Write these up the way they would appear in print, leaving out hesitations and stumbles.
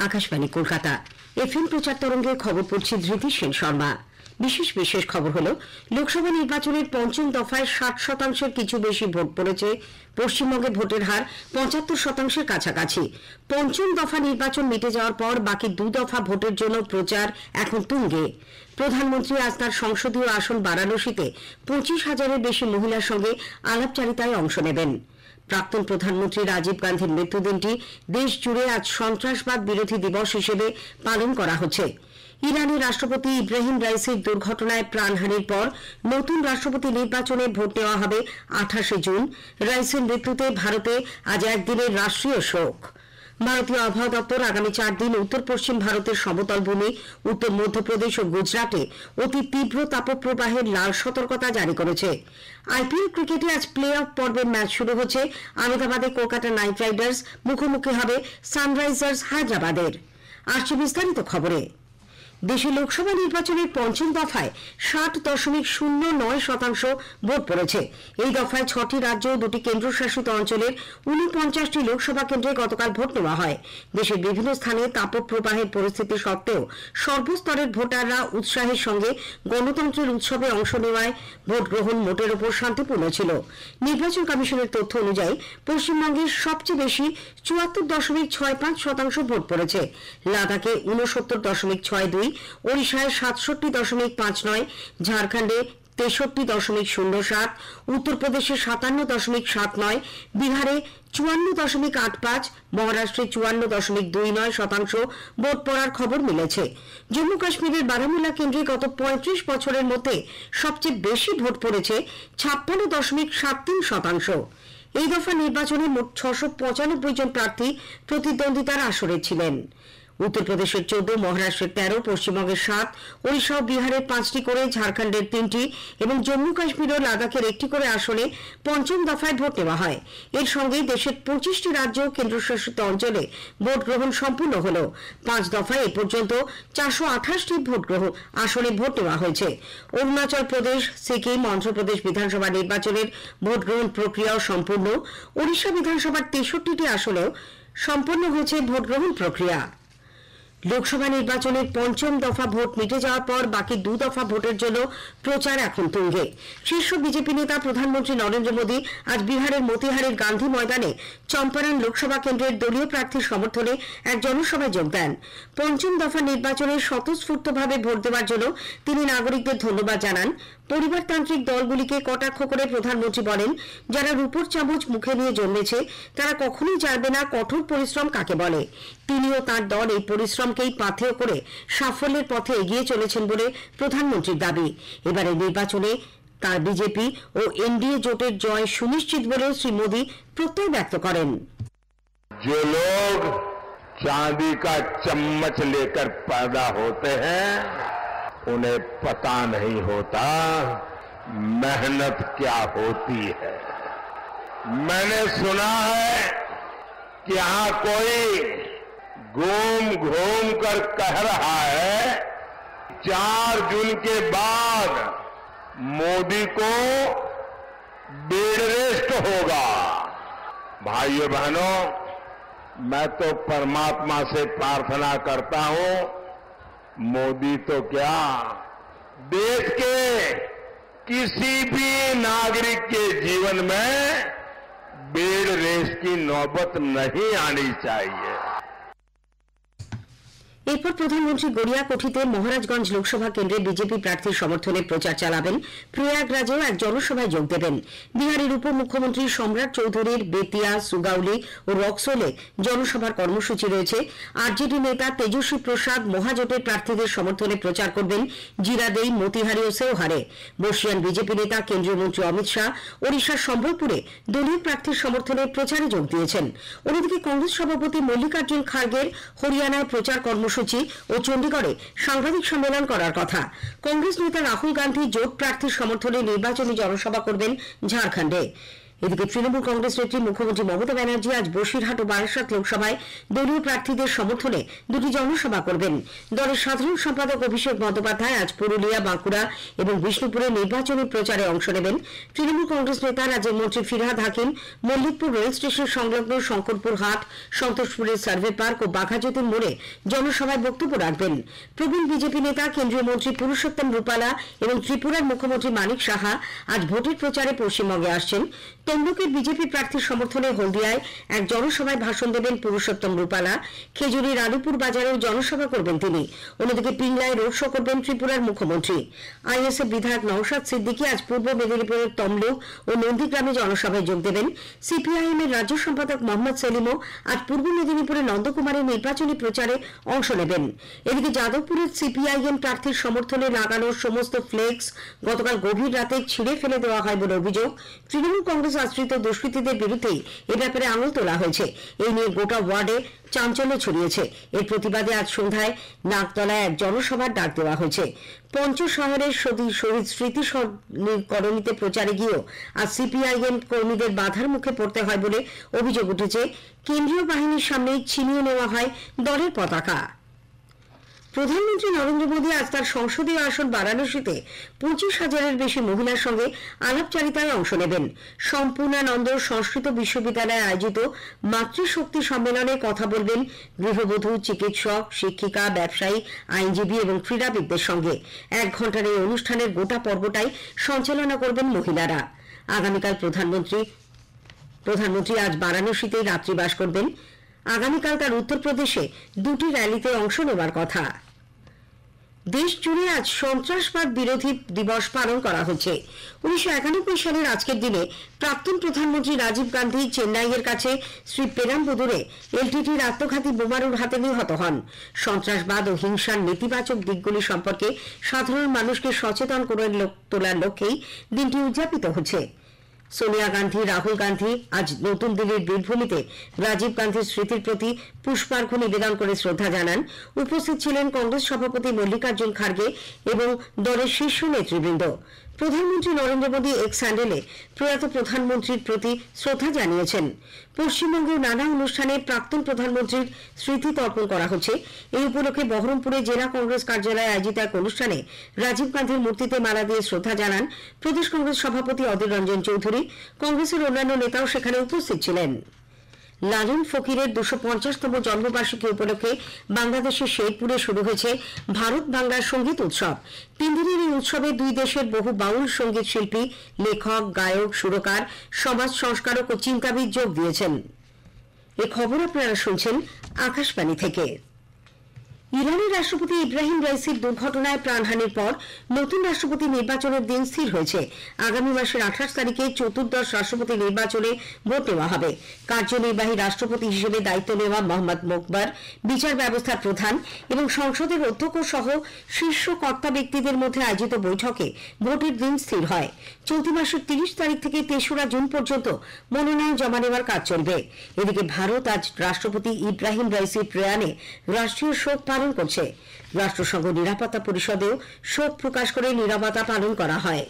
Akashvani Kolkata. FM প্রচার তরঙ্গে খবর পড়ছি ধৃতি সেন শর্মা। বিশেষ খবর হল, লোকসভা নির্বাচনের পঞ্চম দফায় 60% কিছু বেশি ভোট পড়েছে। পশ্চিমবঙ্গে ভোটের হার 75% কাছাকাছি। পঞ্চম দফা নির্বাচন মিটে যাওয়ার পর বাকি 2 দফা ভোটের জন্য প্রচার এখন তুঙ্গে। প্রধানমন্ত্রী আজ তার সংসদীয় আসন বারাণসীতে 25,000-এর বেশি মহিলার সঙ্গে আলাপচারিতায় অংশ নেবেন। প্রাক্তন প্রধানমন্ত্রী রাজীব গান্ধীর মৃত্যুদিনটি দেশ জুড়ে আজ সন্ত্রাসবাদ বিরোধী দিবস হিসেবে পালন করা হচ্ছে। ইরানের রাষ্ট্রপতি ইব্রাহিম রাইসির দুর্ঘটনায় প্রাণহানির পর নতুন রাষ্ট্রপতি নির্বাচনে ভোট নেওয়া হবে 28 জুন। রাইসির মৃত্যুতে ভারতে আজ একদিনের রাষ্ট্রীয় শোক। ভারতীয় আবহাওয়া দপ্তর আগামী 4 দিন উত্তর পশ্চিম ভারতের সমতল ভূমি, উত্তর মধ্যপ্রদেশ ও গুজরাটে অতি তীব্র তাপপ্রবাহের লাল সতর্কতা জারি করেছে। আইপিএল ক্রিকেটে আজ প্লে অফ পর্বের ম্যাচ শুরু হচ্ছে। আহমেদাবাদে কলকাতা নাইট রাইডার্স মুখোমুখি হবে সানরাইজার্স হায়দ্রাবাদের। আসছে বিস্তারিত খবরে। দেশে লোকসভা নির্বাচনের পঞ্চম দফায় 60.09% ভোট পড়েছে। এই দফায় 6টি রাজ্য ও 2টি কেন্দ্রশাসিত অঞ্চলের 49টি লোকসভা কেন্দ্রে গতকাল ভোট নেওয়া হয়। দেশের বিভিন্ন স্থানে তাপপ্রবাহের পরিস্থিতি সত্ত্বেও সর্বস্তরের ভোটাররা উৎসাহের সঙ্গে গণতন্ত্রের উৎসবে অংশ নেওয়ায় ভোট গ্রহণ মোটের ওপর শান্তিপূর্ণ ছিল। নির্বাচন কমিশনের তথ্য অনুযায়ী পশ্চিমবঙ্গের সবচেয়ে বেশি 74.65% ভোট পড়েছে। লাদাখে 69.62, ওড়িশায় 67.59, ঝাড়খণ্ডে 63.07, উত্তরপ্রদেশে 57.79, বিহারে 54.85, মহারাষ্ট্রে 54.29% ভোট পড়ার খবর মিলেছে। জম্মু কাশ্মীরের বারামুল্লা কেন্দ্রে গত 35 বছরের মধ্যে সবচেয়ে বেশি ভোট পড়েছে 56.73%। এই দফা নির্বাচনে মোট 695 জন প্রার্থী প্রতিদ্বন্দ্বিতার আসরে ছিলেন। উত্তরপ্রদেশের 14, মহারাষ্ট্রের 13, পশ্চিমবঙ্গের 7, ওড়িশা ও বিহারের 5টি করে, ঝাড়খণ্ডের 3টি এবং জম্মু কাশ্মীর ও লাদাখের 1টি করে আসনে পঞ্চম দফায় ভোট নেওয়া হয়। এর সঙ্গে দেশের 25টি রাজ্য ও কেন্দ্রশাসিত অঞ্চলে ভোট গ্রহণ সম্পূর্ণ হল। 5 দফায় এ পর্যন্ত 428টি আসনে ভোট নেওয়া হয়েছে। অরুণাচল প্রদেশ, সিকিম, অন্ধ্রপ্রদেশ বিধানসভা নির্বাচনের ভোট গ্রহণ প্রক্রিয়াও সম্পূর্ণ। ওড়িশা বিধানসভার 63টি আসনেও সম্পন্ন হয়েছে ভোট গ্রহণ প্রক্রিয়া। লোকসভা নির্বাচনের পঞ্চম দফা ভোট মিটে যাওয়ার পর বাকি 2 দফা ভোটের জন্য প্রচার এখন তুঙ্গে। শীর্ষ বিজেপি নেতা প্রধানমন্ত্রী নরেন্দ্র মোদী আজ বিহারের মতিহারের গান্ধী ময়দানে চম্পারণ লোকসভা কেন্দ্রের দলীয় প্রার্থীর সমর্থনে এক জনসভায় যোগ দেন। পঞ্চম দফা নির্বাচনে স্বতঃস্ফূর্তভাবে ভোট দেওয়ার জন্য তিনি নাগরিকদের ধন্যবাদ জানান। পরিবারতান্ত্রিক দলগুলিকে কটাক্ষ করে প্রধানমন্ত্রী বলেন, যারা রূপোর চামচ মুখে নিয়ে জন্মেছে তারা কখনোই জানবে না কঠোর পরিশ্রম কাকে বলে। তিনিও তার দল এই পরিশ্রমকেই পাথেয় করে সাফল্যের পথে এগিয়ে চলেছেন বলে প্রধানমন্ত্রীর দাবি। এবারে নির্বাচনে তার বিজেপি ও এনডিএ জোটের জয় সুনিশ্চিত বলেও শ্রী মোদী প্রত্যয় ব্যক্ত করেন। जो लोग चांदी का चम्मच लेकर पैदा होते हैं उन्हें पता नहीं होता मेहनत क्या होती है। मैंने सुना है कि यहां कोई घूम घूम कर कह रहा है 4 जून के बाद मोदी को बेड रेस्ट होगा। भाइयों बहनों, मैं तो परमात्मा से प्रार्थना करता हूं, मोदी तो क्या देश के किसी भी नागरिक के जीवन में बेड रेस्ट की नौबत नहीं आनी चाहिए। এরপর প্রধানমন্ত্রী গড়িয়াকঠিতে মহারাজগঞ্জ লোকসভা কেন্দ্রে বিজেপি প্রার্থীর সমর্থনে প্রচার চালাবেন। প্রয়াগরাজেও এক জনসভায় যোগ দেবেন। বিহারের উপমুখ্যমন্ত্রী সম্রাট চৌধুরীর বেতিয়া, সুগাউলি ও রক্সোলে জনসভার কর্মসূচি রয়েছে। আরজেডি নেতা তেজস্বী প্রসাদ মহাজোটের প্রার্থীদের সমর্থনে প্রচার করবেন জিরাদেই, মতিহারি ও সেওহারে। বর্ষিয়ান বিজেপি নেতা কেন্দ্রীয় মন্ত্রী অমিত শাহ ওড়িশার সম্বলপুরে দলীয় প্রার্থীর সমর্থনে প্রচারে যোগ দিয়েছেন। অন্যদিকে কংগ্রেস সভাপতি মল্লিকার্জুন খার্গের হরিয়ানায় প্রচার কর্মসূচি ও চণ্ডীগড়ে সাংবাদিক সম্মেলন করার কথা। কংগ্রেস নেতা রাহুল গান্ধী জোট প্রার্থীর সমর্থনে নির্বাচনী জনসভা করবেন ঝাড়খণ্ডে। এদিকে তৃণমূল কংগ্রেস নেত্রী মুখ্যমন্ত্রী মমতা ব্যানার্জি আজ বসিরহাট ও বারাসাত লোকসভায় দলীয় প্রার্থীদের সমর্থনে দুটি জনসভা করবেন। দলের সাধারণ সম্পাদক অভিষেক বন্দ্যোপাধ্যায় আজ পুরুলিয়া, বাঁকুড়া এবং বিষ্ণুপুরে নির্বাচনী প্রচারে অংশ নেবেন। তৃণমূল কংগ্রেস নেতা রাজ্যের মন্ত্রী ফিরহাদ হাকিম মল্লিকপুর রেল স্টেশন সংলগ্ন শঙ্করপুর হাট, সন্তোষপুরের সার্ভে পার্ক ও বাঘাযতীন মোড়ে জনসভায় বক্তব্য রাখবেন। প্রবীণ বিজেপি নেতা কেন্দ্রীয় মন্ত্রী পুরুষোত্তম রূপালা এবং ত্রিপুরার মুখ্যমন্ত্রী মানিক সাহা আজ ভোটের প্রচারে পশ্চিমবঙ্গে আসছেন। তমলুকের বিজেপি প্রার্থীর সমর্থনে হলদিয়ায় এক জনসভায় ভাষণ দেবেন পুরুষোত্তম রূপালা। খেজুরির আলিপুর বাজারেও জনসভা করবেন তিনি। অন্যদিকে পিংলায় রোড শো করবেন ত্রিপুরার মুখ্যমন্ত্রী। আইএসএফ বিধায়ক নওশাদ সিদ্দিকী আজ পূর্ব মেদিনীপুরের তমলুক ও নন্দীগ্রামে জনসভায় যোগ দেবেন। সিপিআইএম এর রাজ্য সম্পাদক মোহাম্মদ সেলিমও আজ পূর্ব মেদিনীপুরের নন্দকুমারের নির্বাচনী প্রচারে অংশ নেবেন। এদিকে যাদবপুরের সিপিআইএম প্রার্থীর সমর্থনে লাগানো সমস্ত ফ্লেক্স গতকাল গভীর রাতে ছিঁড়ে ফেলে দেওয়া হয় বলে অভিযোগ। তৃণমূল কংগ্রেস আশ্রিত দুষ্কৃতীদের বিরুদ্ধেই এ ব্যাপারে আঙুল তোলা হয়েছে। এই নিয়ে গোটা ওয়ার্ডে চাঞ্চল্য ছড়িয়েছে। এর প্রতিবাদে আজ সন্ধ্যায় নাগতলায় এক জনসভার ডাক দেওয়া হয়েছে। পঞ্চশহরের শহীদ স্মৃতি কলোনিতে প্রচারে গিয়েও আজ সিপিআইএম কর্মীদের বাধার মুখে পড়তে হয় বলে অভিযোগ উঠেছে। কেন্দ্রীয় বাহিনীর সামনেই ছিনিয়ে নেওয়া হয় দলের পতাকা। প্রধানমন্ত্রী নরেন্দ্র মোদী আজ তার সংসদীয় আসন বারাণসীতে 25,000-এর বেশি মহিলার সঙ্গে আলাপচারিতায় অংশ নেবেন। সম্পূর্ণানন্দ সংস্কৃত বিশ্ববিদ্যালয়ে আয়োজিত মাতৃশক্তি সম্মেলনে কথা বলবেন গৃহবধূ, চিকিৎসক, শিক্ষিকা, ব্যবসায়ী, আইনজীবী এবং ক্রীড়াবিদদের সঙ্গে। 1 ঘণ্টার এই অনুষ্ঠানের গোটা পর্বটাই সঞ্চালনা করবেন মহিলারা। আগামীকাল প্রধানমন্ত্রী আজ বারাণসীতেই রাত্রিবাস করবেন। আগামীকাল তার উত্তরপ্রদেশে 2টি র্যালিতে অংশ নেওয়ার কথা। দেশ জুড়ে আজ সন্ত্রাসবাদ বিরোধী দিবস পালন করা হচ্ছে। 1991 সালের আজকের দিনে প্রাক্তন প্রধানমন্ত্রী রাজীব গান্ধী চেন্নাইয়ের কাছে শ্রী পেরাম্বুদুরে এলটিটির আত্মঘাতী বোমারুর হাতে নিহত হন। সন্ত্রাসবাদ ও হিংসার নেতিবাচক দিকগুলি সম্পর্কে সাধারণ মানুষকে সচেতন করে তোলার লক্ষ্যেই দিনটি উদযাপিত হচ্ছে। সোনিয়া গান্ধী, রাহুল গান্ধী আজ নতুন দিল্লির বীরভূমিতে রাজীব গান্ধীর স্মৃতির প্রতি পুষ্পার্ঘ্য নিবেদন করে শ্রদ্ধা জানান। উপস্থিত ছিলেন কংগ্রেস সভাপতি মল্লিকার্জুন খার্গে এবং দলের শীর্ষ নেতৃবৃন্দ। প্রধানমন্ত্রী নরেন্দ্র মোদী এক্স হ্যান্ডেলে প্রয়াত প্রধানমন্ত্রীর প্রতি শ্রদ্ধা জানিয়েছেন। পশ্চিমবঙ্গের নানা অনুষ্ঠানে প্রাক্তন প্রধানমন্ত্রীর স্মৃতি তর্পণ করা হচ্ছে। এই উপলক্ষে বহরমপুরে জেলা কংগ্রেস কার্যালয়ে আয়োজিত এক অনুষ্ঠানে রাজীব গান্ধীর মূর্তিতে মালা দিয়ে শ্রদ্ধা জানান প্রদেশ কংগ্রেস সভাপতি অধীর রঞ্জন চৌধুরী। কংগ্রেসের অন্যান্য নেতাও সেখানে উপস্থিত ছিলেন। লালন ফকিরের 250তম জন্মবার্ষিকী উপলক্ষে বাংলাদেশের শেরপুরে শুরু হয়েছে ভারত বাংলার সঙ্গীত উৎসব। 3 দিনের এই উৎসবে 2 দেশের বহু বাউল সঙ্গীত শিল্পী, লেখক, গায়ক, সুরকার, সমাজ সংস্কারক ও চিন্তাবিদ যোগ দিয়েছেন। এই খবর আপনারা শুনছেন আকাশবাণী থেকে। ইরানের রাষ্ট্রপতি ইব্রাহিম রাইসির দুর্ঘটনায় প্রাণহানির পর নতুন রাষ্ট্রপতি নির্বাচনের দিন স্থির হয়েছে। আগামী মাসের 28 তারিখে চতুর্দশ রাষ্ট্রপতি নির্বাচনে ভোট নেওয়া হবে। কার্যনির্বাহী রাষ্ট্রপতি হিসেবে দায়িত্ব নেওয়া মোহাম্মদ মোকবার বিচার ব্যবস্থার প্রধান এবং সংসদের অধ্যক্ষ সহ শীর্ষ কর্তা ব্যক্তিদের মধ্যে আয়োজিত বৈঠকে ভোটের দিন স্থির হয়। চলতি মাসের 30 তারিখ থেকে 3রা জুন পর্যন্ত মনোনয়ন জমা নেওয়ার কাজ চলবে। এদিকে ভারত আজ রাষ্ট্রপতি ইব্রাহিম রাইসির প্রয়াণে রাষ্ট্রীয় শোক পালন করছে। রাষ্ট্রসংঘ নিরাপত্তা পরিষদেও শোক প্রকাশ করে নীরবতা পালন করা হয়।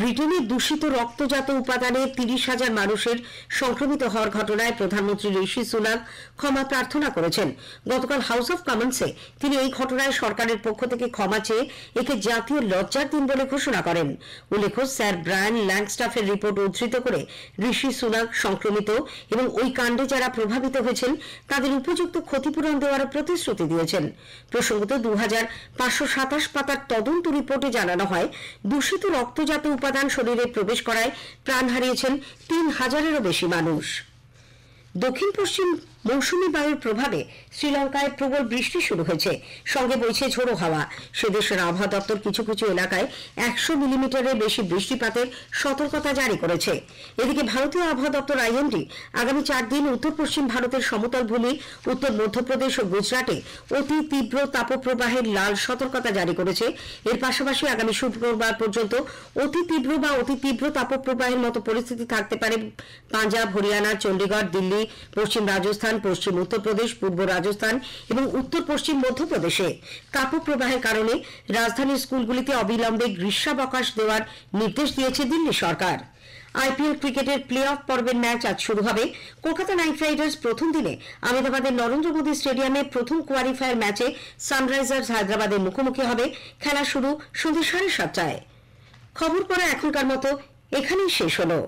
ব্রিটেনে দূষিত রক্তজাত উপাদানে 30,000 মানুষের সংক্রমিত হওয়ার ঘটনায় প্রধানমন্ত্রী ঋষি সুনাক ক্ষমা প্রার্থনা করেছেন। গতকাল হাউস অব কমন্সে তিনি এই ঘটনায় সরকারের পক্ষ থেকে ক্ষমা চেয়ে একে জাতীয় লজ্জার দিন বলে ঘোষণা করেন। উল্লেখ্য, স্যার ব্রায়ান ল্যাংস্টাফের রিপোর্ট উদ্ধৃত করে ঋষি সুনাক সংক্রমিত এবং ওই কাণ্ডে যারা প্রভাবিত হয়েছেন তাদের উপযুক্ত ক্ষতিপূরণ দেওয়ার প্রতিশ্রুতি দিয়েছেন। প্রসঙ্গত 2527 পাতার তদন্ত রিপোর্টে জানানো হয়, দূষিত রক্তজাত উপাদান শরীরে প্রবেশ করায় প্রাণ হারিয়েছেন 3,000-এরও বেশি মানুষ। দক্ষিণ পশ্চিম মৌসুমী বায়ুর প্রভাবে শ্রীলঙ্কায় প্রবল বৃষ্টি শুরু হয়েছে, সঙ্গে বইছে ঝোড়ো হাওয়া। সে দেশের আবহাওয়া দপ্তর কিছু কিছু এলাকায় 100 মিলিমিটারের বেশি বৃষ্টিপাতের সতর্কতা জারি করেছে। এদিকে ভারতীয় আবহাওয়া দপ্তর আইএমডি আগামী 4 দিন উত্তর পশ্চিম ভারতের সমতল ভূমি, উত্তর মধ্যপ্রদেশ ও গুজরাটে অতি তীব্র তাপপ্রবাহের লাল সতর্কতা জারি করেছে। এর পাশাপাশি আগামী শুক্রবার পর্যন্ত অতি তীব্র বা অতি তীব্র তাপপ্রবাহের মতো পরিস্থিতি থাকতে পারে পাঞ্জাব, হরিয়ানা, চণ্ডীগড়, দিল্লি, পশ্চিম রাজস্থান, পশ্চিম উত্তরপ্রদেশ, পূর্ব রাজস্থান এবং উত্তর পশ্চিম মধ্যপ্রদেশে। তাপপ্রবাহের কারণে রাজধানীর স্কুলগুলিতে অবিলম্বে গ্রীষ্মাবকাশ দেওয়ার নির্দেশ দিয়েছে দিল্লি সরকার। আইপিএল ক্রিকেটের প্লে অফ পর্বের ম্যাচ আজ শুরু হবে। কলকাতা নাইট রাইডার্স প্রথম দিনে আহমেদাবাদের নরেন্দ্র মোদী স্টেডিয়ামে প্রথম কোয়ালিফায়ার ম্যাচে সানরাইজার্স হায়দ্রাবাদের মুখোমুখি হবে। খেলা শুরু সন্ধ্যে 7:30টায়। খবর পড়া এখনকার মতো এখানেই শেষ হলো।